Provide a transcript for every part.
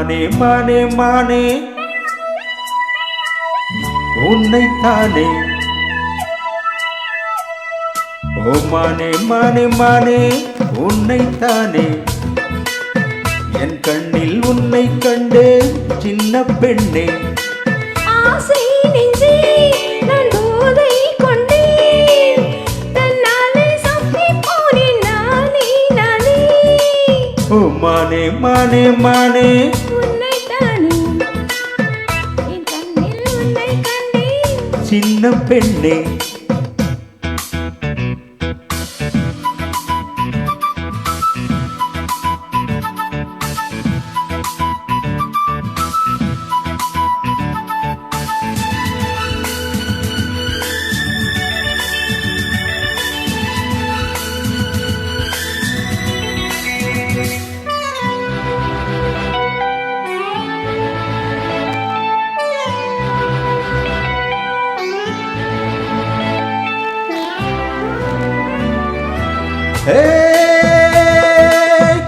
மானே மானே மானே உன்னைத்தானே. ஓ மானே மானே மானே உன்னைத்தானே. என் கண்ணில் உன்னை கண்டு சின்ன பெண்ணே. ஆசை நெஞ்சே நான் போதை கொண்டேன். தன்னாலே சொக்கி போனேன் நானே நானே. ஓ மானே மானே மானே உன்னைத்தானே. என் கண்ணில் உன்னை கண்டேன் சின்ன பெண்ணே.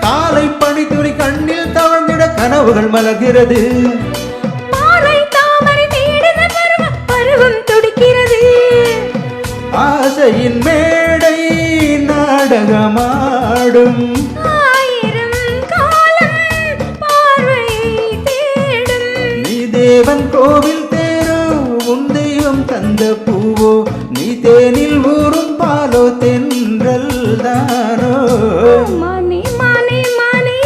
காலை பனித்துளி கண்ணில் தவழ்ந்திட கனவுகள் மலர்கிறது. மாலை தாமரை தேடின பருவம் துடிக்கிறது. ஆசையின் மேடை நாடகமாடும். ஆயிரம் காலம் பார்வையை தேடும். நீ தேவன் கோவில் தேரோ உன் தெய்வம் தந்த பூவோ. நீ தேனில் ஊறும் பாலோ தென்றல் தானோ. மானே மானே மானே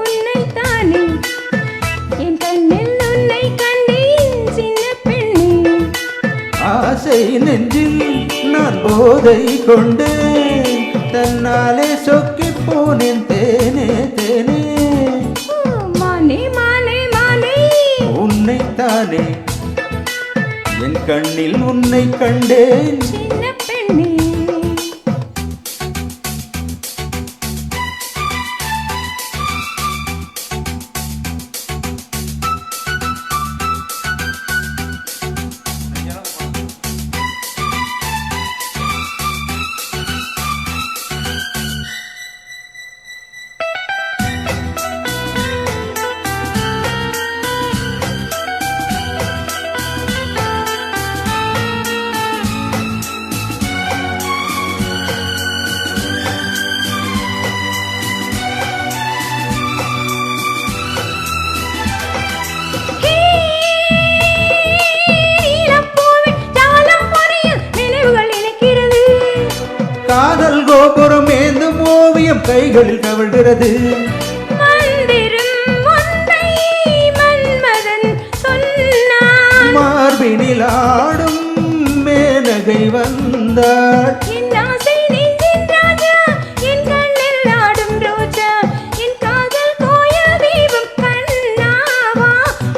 உன்னைத்தானே. என் கண்ணில் உன்னை கண்டேன் சின்ன பெண்ணே. ஆசை நெஞ்சில் நான் போதை கொண்டேன். தன்னாலே சொக்கி போனேன் தேனே தேனே. மானே மானே மானே உன்னைத்தானே. என் கண்ணில் உன்னை கண்டேன் சின்ன பெண்ணே. காதல் கோபுரம் ஏந்தும் ஓவியம் கைகளில் தவழ்கிறது. மந்திரம் ஒன்றை மன்மதன் சொன்னான். மார்பினில் ஆடும் மேனகை வந்தாள். என் ஆசை நெஞ்சின் ராஜா என் கண்ணில் ஆடும் ரோஜா. என் காதல் கோயில் தீபம் கண்ணாவா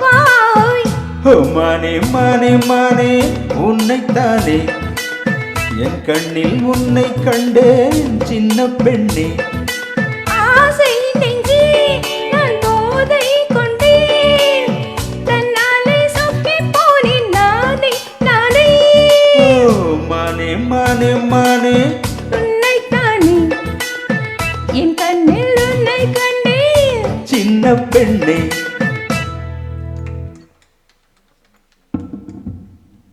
வாய். ஓ மானே மானே மானே உன்னைத்தானே. என் கண்ணில் உன்னை கண்டேன் சின்ன பெண்ணே. ஆசை நெஞ்சே நான் போதை கொண்டேன். தன்னாலே சொக்கி போனேன் நானே நானே. ஓ மானே மானே மானே உன்னைத்தானே. என் கண்ணில் உன்னை கண்டேன் சின்ன பெண்ணே.